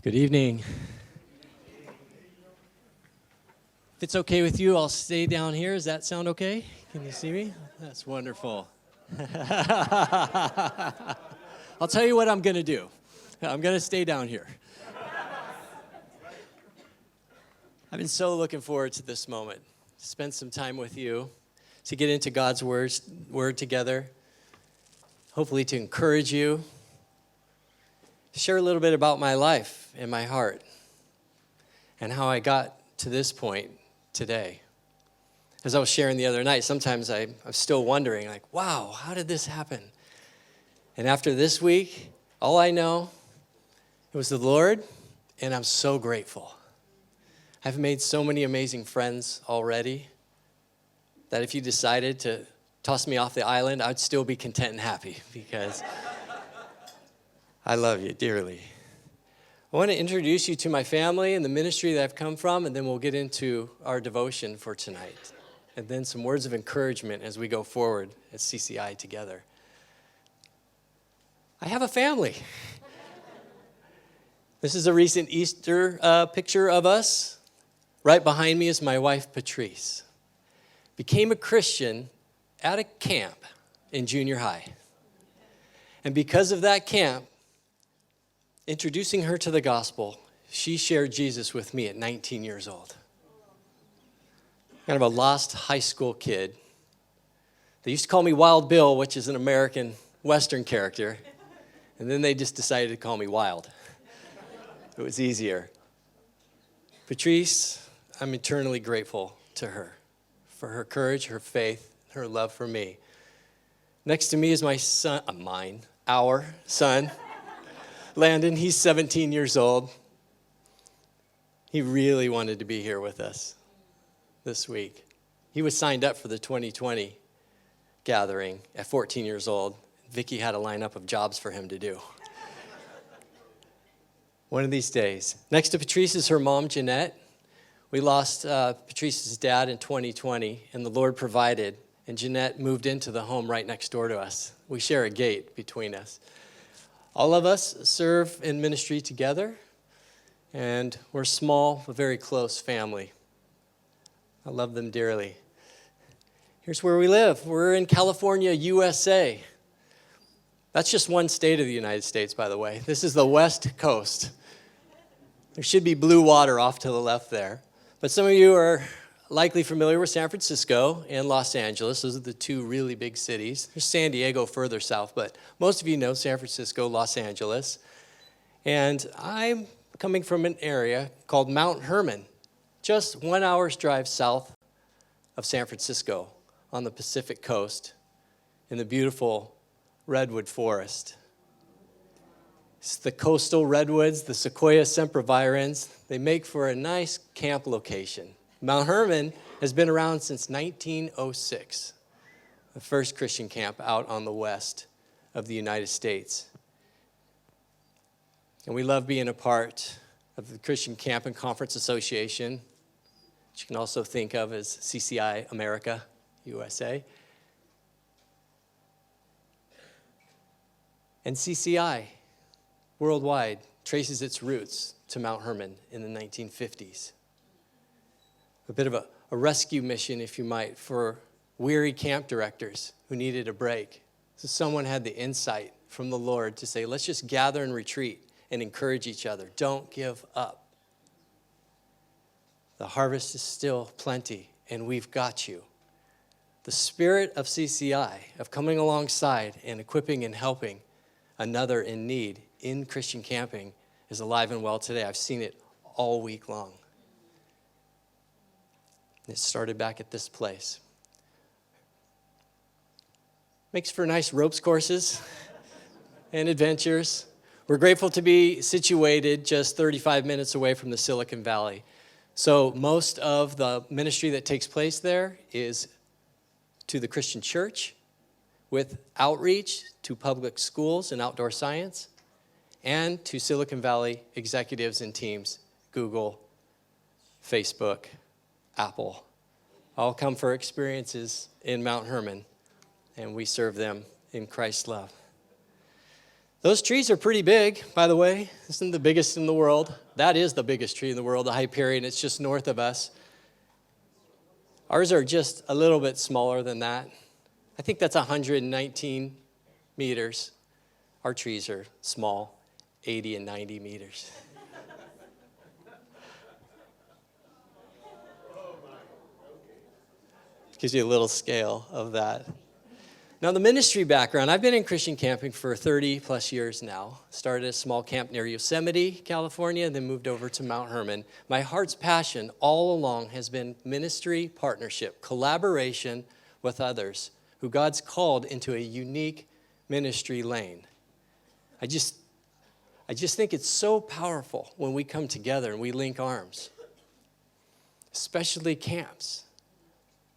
Good evening. If it's okay with you, I'll stay down here. Does that sound okay? Can you see me? That's wonderful. I'll tell you what I'm going to do. I'm going to stay down here. I've been so looking forward to this moment, to spend some time with you, to get into God's word together, hopefully to encourage you, to share a little bit about my life and my heart and how I got to this point today. As I was sharing the other night, sometimes I'm still wondering, like, wow, how did this happen? And after this week, all I know, it was the Lord, and I'm so grateful. I've made so many amazing friends already that if you decided to toss me off the island, I'd still be content and happy because I love you dearly. I want to introduce you to my family and the ministry that I've come from, and then we'll get into our devotion for tonight. And then some words of encouragement as we go forward at CCI together. I have a family. This is a recent Easter picture of us. Right behind me is my wife, Patrice. Became a Christian at a camp in junior high. And because of that camp, introducing her to the gospel, she shared Jesus with me at 19 years old. Kind of a lost high school kid. They used to call me Wild Bill, which is an American Western character. And then they just decided to call me Wild. It was easier. Patrice, I'm eternally grateful to her for her courage, her faith, her love for me. Next to me is my son, our son, Landon. He's 17 years old. He really wanted to be here with us this week. He was signed up for the 2020 gathering at 14 years old. Vicki had a lineup of jobs for him to do. One of these days. Next to Patrice is her mom, Jeanette. We lost Patrice's dad in 2020, and the Lord provided, and Jeanette moved into the home right next door to us. We share a gate between us. All of us serve in ministry together, and we're a small but very close family. I love them dearly. Here's where we live. We're in California, USA. That's just one state of the United States, by the way. This is the West Coast. There should be blue water off to the left there. But some of you are likely familiar with San Francisco and Los Angeles. Those are the two really big cities. There's San Diego further south, but most of you know San Francisco, Los Angeles. And I'm coming from an area called Mount Hermon, just 1 hour's drive south of San Francisco on the Pacific coast in the beautiful redwood forest. It's the coastal redwoods, the Sequoia sempervirens. They make for a nice camp location. Mount Hermon has been around since 1906, the first Christian camp out on the west of the United States. And we love being a part of the Christian Camp and Conference Association, which you can also think of as CCI America, USA. And CCI, worldwide, traces its roots to Mount Hermon in the 1950s. A bit of a rescue mission, if you might, for weary camp directors who needed a break. So someone had the insight from the Lord to say, let's just gather and retreat and encourage each other. Don't give up. The harvest is still plenty, and we've got you. The spirit of CCI, of coming alongside and equipping and helping another in need in Christian camping, is alive and well today. I've seen it all week long. It started back at this place. Makes for nice ropes courses and adventures. We're grateful to be situated just 35 minutes away from the Silicon Valley. So most of the ministry that takes place there is to the Christian church, with outreach to public schools and outdoor science, and to Silicon Valley executives and teams, Google, Facebook, Apple, all come for experiences in Mount Hermon, and we serve them in Christ's love. Those trees are pretty big, by the way. This isn't the biggest in the world. That is the biggest tree in the world, the Hyperion. It's just north of us. Ours are just a little bit smaller than that. I think that's 119 meters. Our trees are small, 80 and 90 meters. Gives you a little scale of that. Now, the ministry background, I've been in Christian camping for 30 plus years now. Started a small camp near Yosemite, California, then moved over to Mount Hermon. My heart's passion all along has been ministry partnership, collaboration with others who God's called into a unique ministry lane. I just think it's so powerful when we come together and we link arms, especially camps.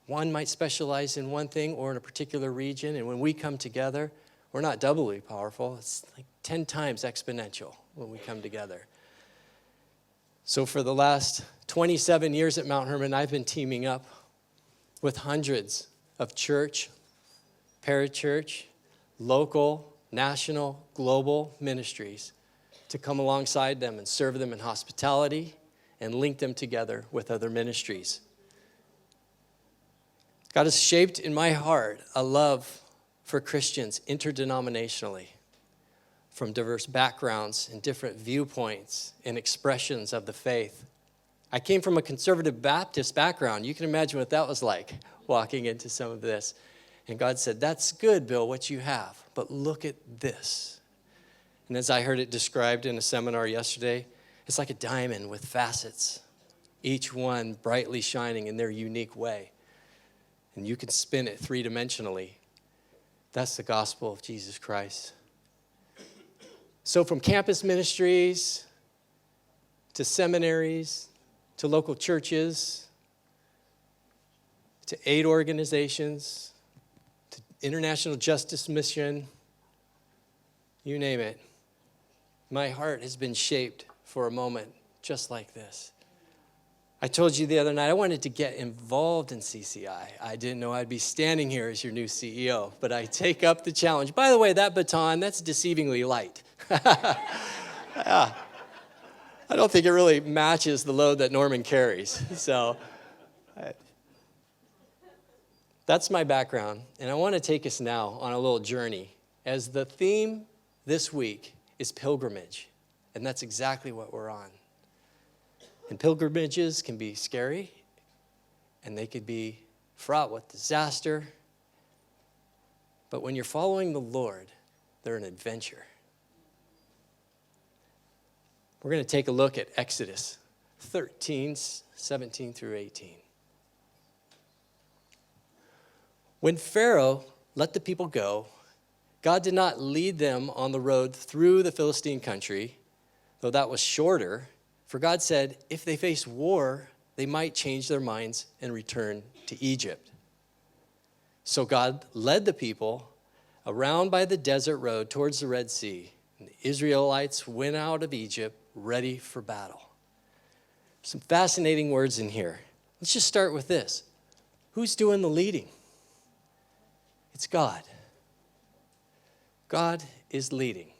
One might specialize in one thing or in a particular region, and when we come together, we're not doubly powerful. It's like 10 times exponential when we come together. So for the last 27 years at Mount Hermon, I've been teaming up with hundreds of church, parachurch, local, national, global ministries to come alongside them and serve them in hospitality and link them together with other ministries. God has shaped in my heart a love for Christians interdenominationally, from diverse backgrounds and different viewpoints and expressions of the faith. I came from a conservative Baptist background. You can imagine what that was like, walking into some of this. And God said, "That's good, Bill, what you have, but look at this." And as I heard it described in a seminar yesterday, it's like a diamond with facets, each one brightly shining in their unique way. And you can spin it three-dimensionally. That's the gospel of Jesus Christ. So from campus ministries to seminaries to local churches to aid organizations to international justice mission, you name it, my heart has been shaped for a moment just like this. I told you the other night I wanted to get involved in CCI. I didn't know I'd be standing here as your new CEO, but I take up the challenge. By the way, that baton, that's deceivingly light. Yeah. I don't think it really matches the load that Norman carries. So that's my background, and I want to take us now on a little journey, as the theme this week is pilgrimage, and that's exactly what we're on. And pilgrimages can be scary, and they could be fraught with disaster. But when you're following the Lord, they're an adventure. We're going to take a look at Exodus 13, 17 through 18. When Pharaoh let the people go, God did not lead them on the road through the Philistine country, though that was shorter. For God said, if they face war, they might change their minds and return to Egypt. So God led the people around by the desert road towards the Red Sea. And the Israelites went out of Egypt ready for battle. Some fascinating words in here. Let's just start with this. Who's doing the leading? It's God. God is leading.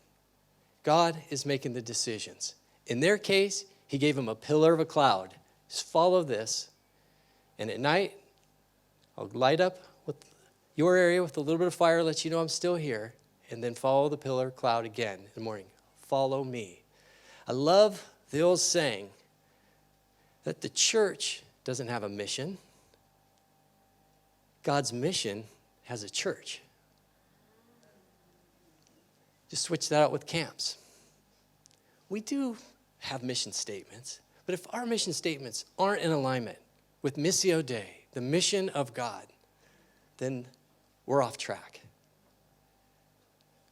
God is making the decisions. In their case, he gave them a pillar of a cloud. Just follow this. And at night, I'll light up with your area with a little bit of fire, let you know I'm still here. And then follow the pillar cloud again in the morning. Follow me. I love the old saying that the church doesn't have a mission. God's mission has a church. Just switch that out with camps. We do have mission statements, but if our mission statements aren't in alignment with Missio Dei, the mission of God, then we're off track.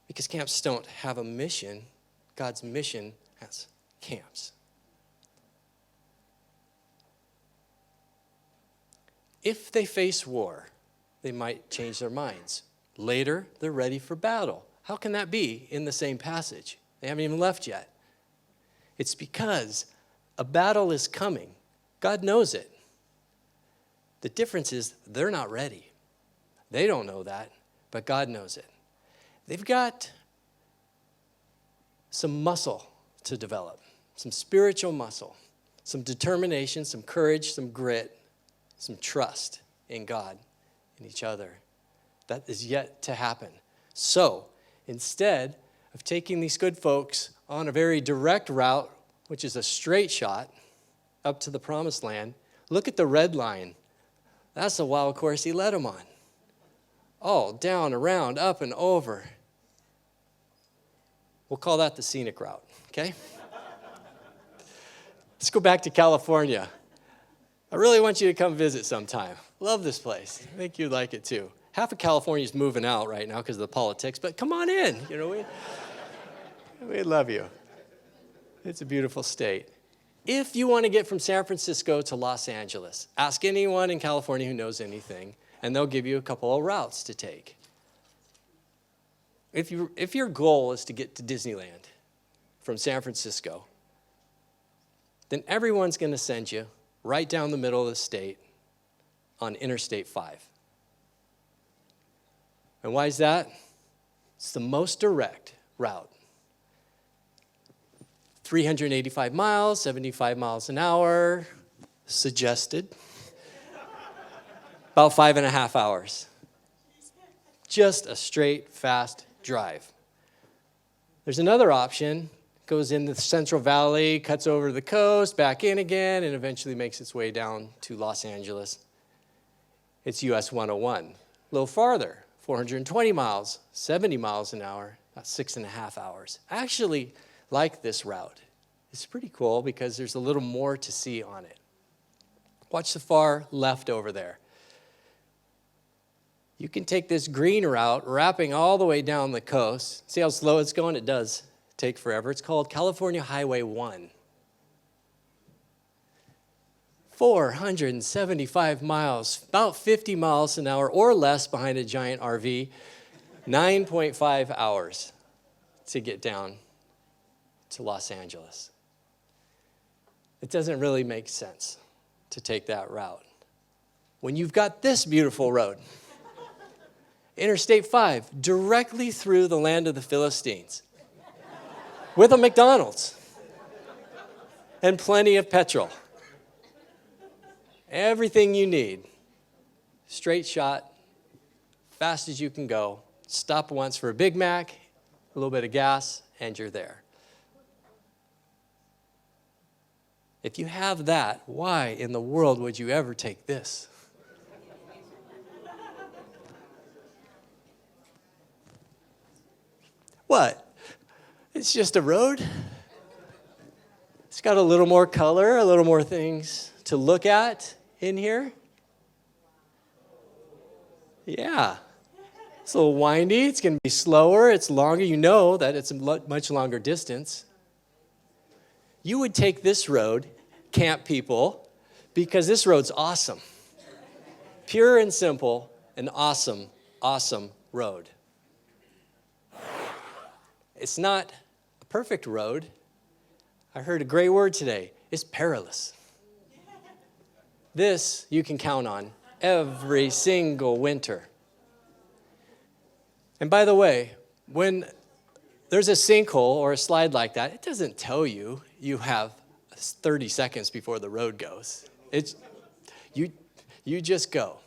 Because camps don't have a mission, God's mission has camps. If they face war, they might change their minds. Later, they're ready for battle. How can that be in the same passage? They haven't even left yet. It's because a battle is coming. God knows it. The difference is they're not ready. They don't know that, but God knows it. They've got some muscle to develop, some spiritual muscle, some determination, some courage, some grit, some trust in God and each other. That is yet to happen. So instead of taking these good folks on a very direct route, which is a straight shot up to the promised land, look at the red line. That's the wild course he led them on. All down, around, up, and over. We'll call that the scenic route, okay? Let's go back to California. I really want you to come visit sometime. Love this place. I think you'd like it too. Half of California is moving out right now because of the politics, but come on in. You know, we love you. It's a beautiful state. If you want to get from San Francisco to Los Angeles, ask anyone in California who knows anything, and they'll give you a couple of routes to take. If your goal is to get to Disneyland from San Francisco, then everyone's going to send you right down the middle of the state on Interstate 5. And why is that? It's the most direct route. 385 miles, 75 miles an hour, suggested. About 5.5 hours. Just a straight, fast drive. There's another option. Goes in the Central Valley, cuts over to the coast, back in again, and eventually makes its way down to Los Angeles. It's US 101. A little farther, 420 miles, 70 miles an hour, about 6.5 hours. I actually like this route. It's pretty cool because there's a little more to see on it. Watch the far left over there. You can take this green route, wrapping all the way down the coast. See how slow it's going? It does take forever. It's called California Highway 1. 475 miles, about 50 miles an hour or less behind a giant RV, 9.5 hours to get down to Los Angeles. It doesn't really make sense to take that route when you've got this beautiful road. Interstate 5, directly through the land of the Philistines, with a McDonald's and plenty of petrol. Everything you need. Straight shot, fast as you can go. Stop once for a Big Mac, a little bit of gas, and you're there. If you have that, why in the world would you ever take this? What? It's just a road. It's got a little more color, a little more things to look at in here. Yeah. It's a little windy. It's going to be slower. It's longer. You know that it's a much longer distance. You would take this road, camp people, because this road's awesome. Pure and simple, an awesome, awesome road. It's not a perfect road. I heard a great word today. It's perilous. This you can count on every single winter. And by the way, when there's a sinkhole or a slide like that, it doesn't tell you you have 30 seconds before the road goes. It's you just go.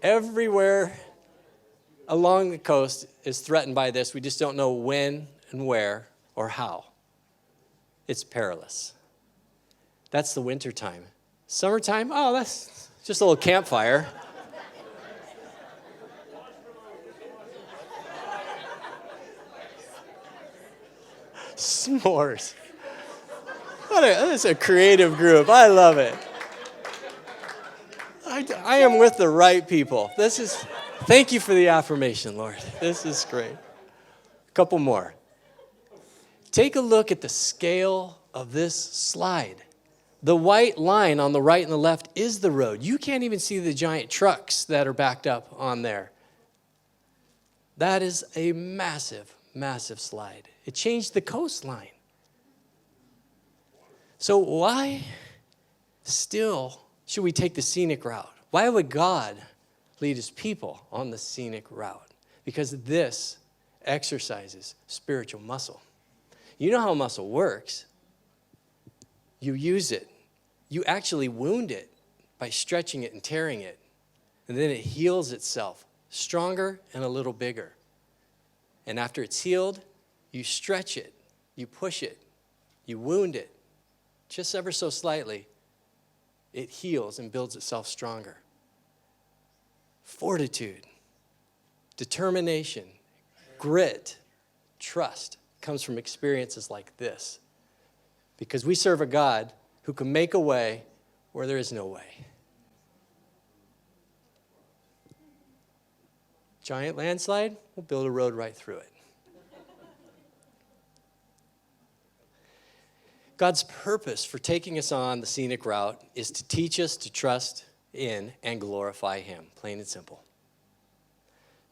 Everywhere along the coast is threatened by this. We just don't know when and where or how. It's perilous. That's the winter time. Summertime, oh, that's just a little campfire. S'mores. That's a creative group. I love it. I am with the right people. Thank you for the affirmation, Lord. This is great. A couple more. Take a look at the scale of this slide. The white line on the right and the left is the road. You can't even see the giant trucks that are backed up on there. That is a massive, massive slide. It changed the coastline. So why still should we take the scenic route? Why would God lead his people on the scenic route? because this exercises spiritual muscle. You know how muscle works. You use it. You actually wound it by stretching it and tearing it. And then it heals itself, stronger and a little bigger. And after it's healed, you stretch it, you push it, you wound it, just ever so slightly. It heals and builds itself stronger. Fortitude, determination, grit, trust comes from experiences like this. Because we serve a God who can make a way where there is no way. Giant landslide, we'll build a road right through it. God's purpose for taking us on the scenic route is to teach us to trust in and glorify him, plain and simple.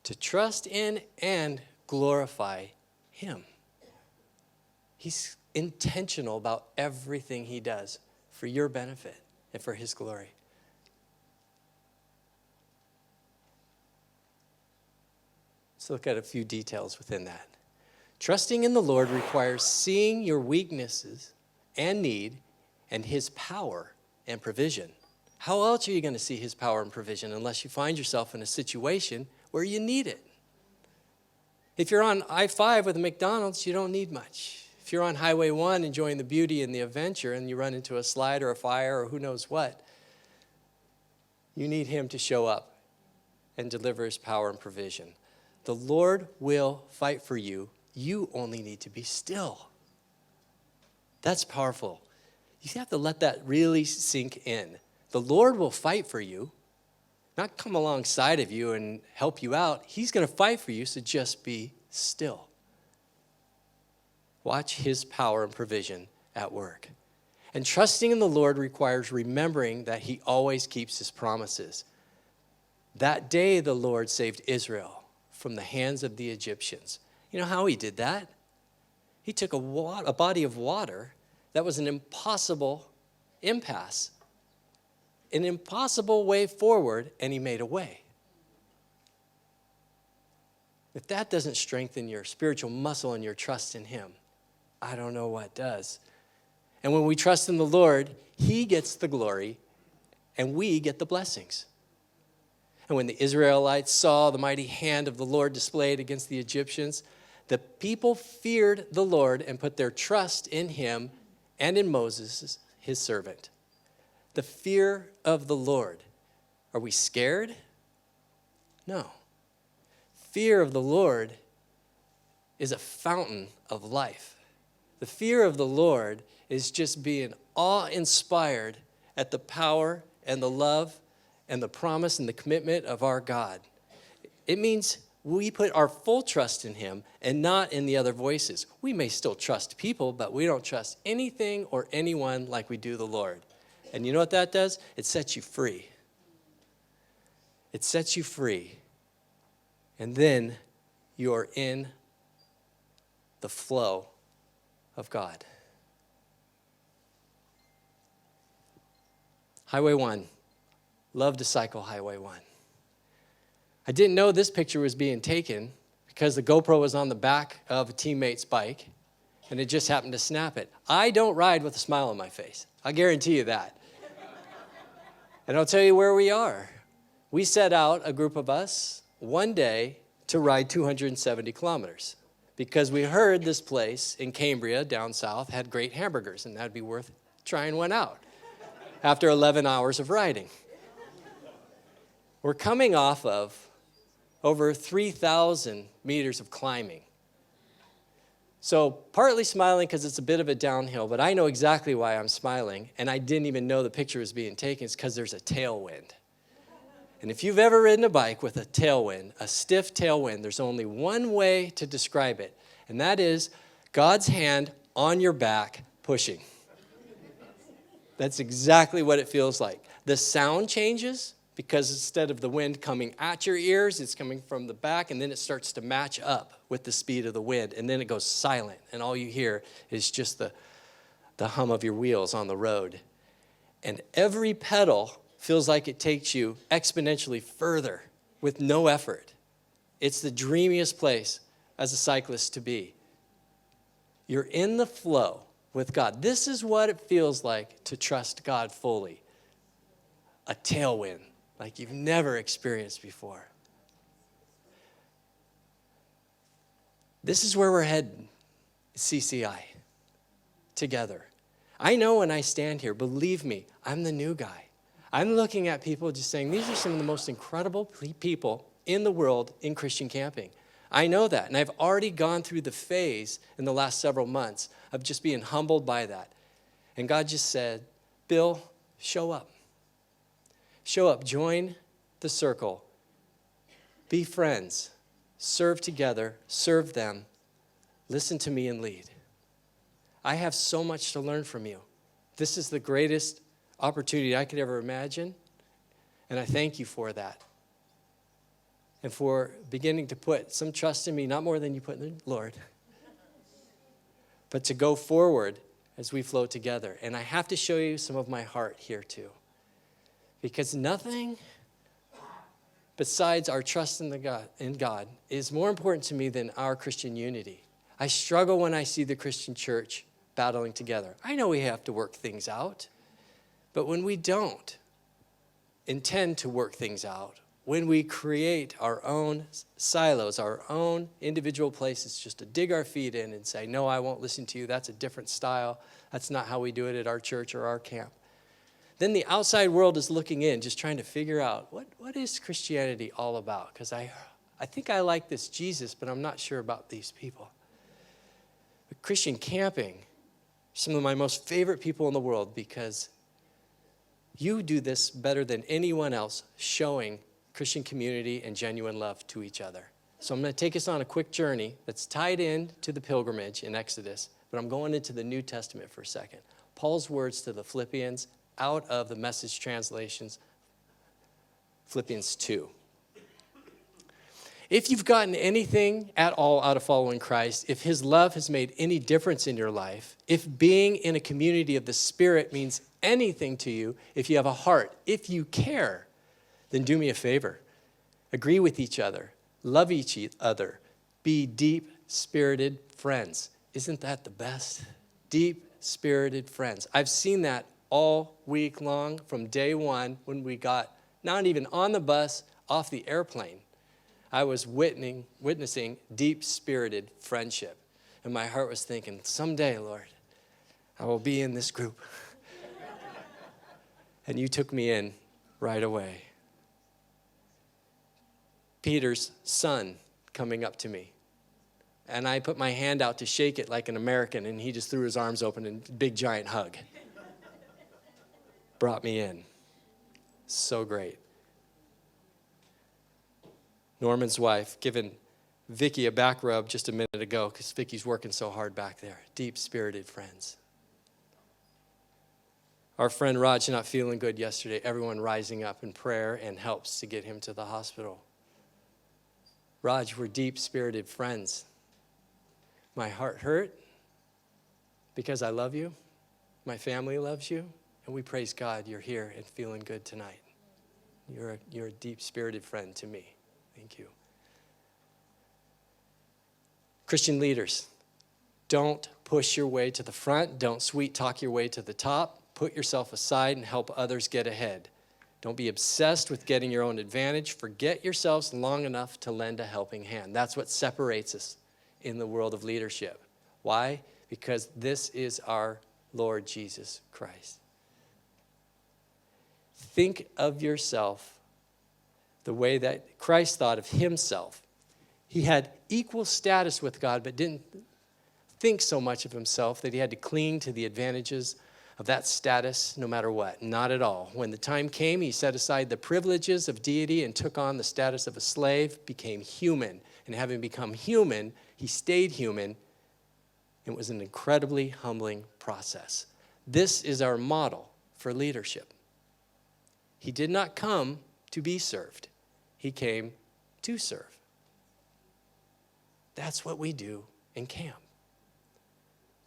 To trust in and glorify him. He's intentional about everything he does for your benefit and for his glory. Let's look at a few details within that. Trusting in the Lord requires seeing your weaknesses and need and his power and provision. How else are you going to see his power and provision unless you find yourself in a situation where you need it? If you're on I-5 with a McDonald's, you don't need much. If you're on Highway 1 enjoying the beauty and the adventure and you run into a slide or a fire or who knows what, you need him to show up and deliver his power and provision. The Lord will fight for you. You only need to be still. That's powerful. You have to let that really sink in. The Lord will fight for you, not come alongside of you and help you out. He's going to fight for you, so just be still. Watch his power and provision at work. And trusting in the Lord requires remembering that he always keeps his promises. That day the Lord saved Israel from the hands of the Egyptians. You know how he did that? He took a body of water that was an impossible impasse, an impossible way forward, and he made a way. If that doesn't strengthen your spiritual muscle and your trust in him, I don't know what does. And when we trust in the Lord, he gets the glory and we get the blessings. And when the Israelites saw the mighty hand of the Lord displayed against the Egyptians, the people feared the Lord and put their trust in him and in Moses, his servant. The fear of the Lord. Are we scared? No. Fear of the Lord is a fountain of life. The fear of the Lord is just being awe-inspired at the power and the love and the promise and the commitment of our God. It means we put our full trust in him and not in the other voices. We may still trust people, but we don't trust anything or anyone like we do the Lord. And you know what that does? It sets you free. It sets you free. And then you are in the flow of God. Highway 1. Love to cycle Highway 1. I didn't know this picture was being taken because the GoPro was on the back of a teammate's bike, and it just happened to snap it. I don't ride with a smile on my face. I guarantee you that. And I'll tell you where we are. We set out, a group of us, one day to ride 270 kilometers because we heard this place in Cambria down south had great hamburgers, and that'd be worth trying one out after 11 hours of riding. We're coming off of over 3,000 meters of climbing. So partly smiling because it's a bit of a downhill, but I know exactly why I'm smiling, and I didn't even know the picture was being taken. It's because there's a tailwind. And if you've ever ridden a bike with a tailwind, a stiff tailwind, there's only one way to describe it, and that is God's hand on your back pushing. That's exactly what it feels like. The sound changes, because instead of the wind coming at your ears, it's coming from the back, and then it starts to match up with the speed of the wind, and then it goes silent, and all you hear is just the hum of your wheels on the road. And every pedal feels like it takes you exponentially further with no effort. It's the dreamiest place as a cyclist to be. You're in the flow with God. This is what it feels like to trust God fully. A tailwind like you've never experienced before. This is where we're heading, CCI, together. I know when I stand here, believe me, I'm the new guy. I'm looking at people just saying, these are some of the most incredible people in the world in Christian camping. I know that, and I've already gone through the phase in the last several months of just being humbled by that. And God just said, Bill, show up. Show up, join the circle, be friends, serve together, serve them, listen to me and lead. I have so much to learn from you. This is the greatest opportunity I could ever imagine, and I thank you for that. And for beginning to put some trust in me, not more than you put in the Lord, but to go forward as we flow together. And I have to show you some of my heart here too, because nothing besides our trust in God is more important to me than our Christian unity. I struggle when I see the Christian church battling together. I know we have to work things out, but when we don't intend to work things out, when we create our own silos, our own individual places just to dig our feet in and say, no, I won't listen to you, that's a different style, that's not how we do it at our church or our camp, then the outside world is looking in, just trying to figure out, what is Christianity all about? Because I think I like this Jesus, but I'm not sure about these people. But Christian camping, some of my most favorite people in the world, because you do this better than anyone else, showing Christian community and genuine love to each other. So I'm going to take us on a quick journey that's tied in to the pilgrimage in Exodus, but I'm going into the New Testament for a second. Paul's words to the Philippians out of the Message translations, Philippians 2. If you've gotten anything at all out of following Christ, if his love has made any difference in your life, if being in a community of the Spirit means anything to you, if you have a heart, if you care, then do me a favor. Agree with each other. Love each other. Be deep-spirited friends. Isn't that the best? Deep-spirited friends. I've seen that all week long from day one when we got not even on the bus, off the airplane. I was witnessing deep-spirited friendship. And my heart was thinking, someday, Lord, I will be in this group. And you took me in right away. Peter's son coming up to me. And I put my hand out to shake it like an American, and he just threw his arms open and a big giant hug. Brought me in. So great. Norman's wife giving Vicky a back rub just a minute ago because Vicky's working so hard back there. Deep-spirited friends. Our friend Raj not feeling good yesterday. Everyone rising up in prayer and helps to get him to the hospital. Raj, we're deep-spirited friends. My heart hurt because I love you. My family loves you. And we praise God you're here and feeling good tonight. You're a deep-spirited friend to me. Thank you. Christian leaders, don't push your way to the front. Don't sweet-talk your way to the top. Put yourself aside and help others get ahead. Don't be obsessed with getting your own advantage. Forget yourselves long enough to lend a helping hand. That's what separates us in the world of leadership. Why? Because this is our Lord Jesus Christ. Think of yourself the way that Christ thought of himself. He had equal status with God, but didn't think so much of himself that he had to cling to the advantages of that status no matter what. Not at all. When the time came, he set aside the privileges of deity and took on the status of a slave, became human. And having become human, he stayed human. It was an incredibly humbling process. This is our model for leadership. He did not come to be served. He came to serve. That's what we do in camp.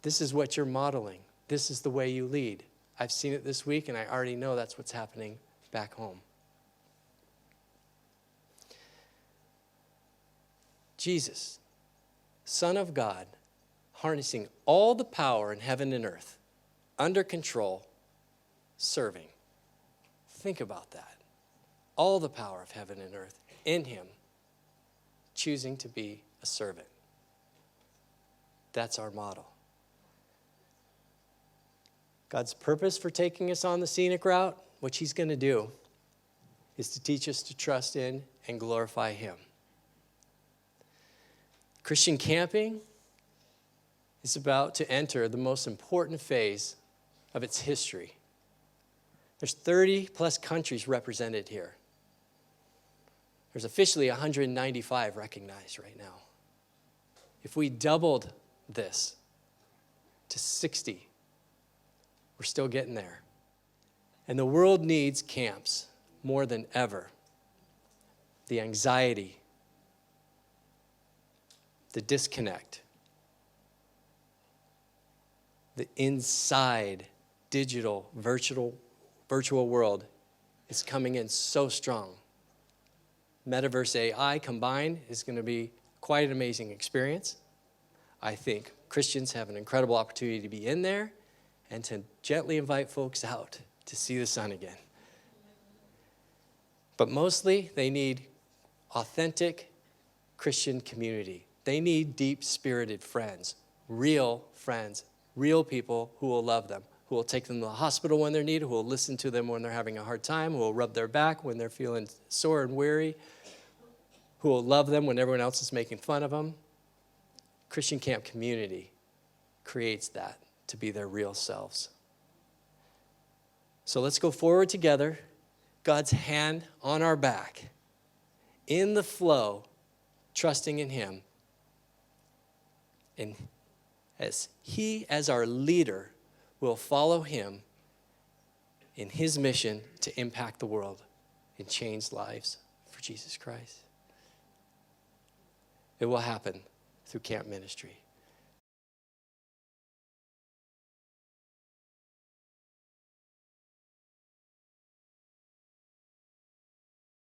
This is what you're modeling. This is the way you lead. I've seen it this week, and I already know that's what's happening back home. Jesus, Son of God, harnessing all the power in heaven and earth, under control, serving. Think about that. All the power of heaven and earth in him, choosing to be a servant. That's our model. God's purpose for taking us on the scenic route, what he's going to do, is to teach us to trust in and glorify him. Christian camping is about to enter the most important phase of its history. There's 30 plus countries represented here. There's officially 195 recognized right now. If we doubled this to 60, we're still getting there. And the world needs camps more than ever. The anxiety, the disconnect, the inside digital, virtual world is coming in so strong. Metaverse AI combined is going to be quite an amazing experience. I think Christians have an incredible opportunity to be in there and to gently invite folks out to see the sun again. But mostly, they need authentic Christian community. They need deep-spirited friends, real people who will love them, who will take them to the hospital when they're needed, who will listen to them when they're having a hard time, who will rub their back when they're feeling sore and weary, who will love them when everyone else is making fun of them. Christian camp community creates that to be their real selves. So let's go forward together, God's hand on our back, in the flow, trusting in him. And as he, as our leader, will follow him in his mission to impact the world and change lives for Jesus Christ. It will happen through camp ministry.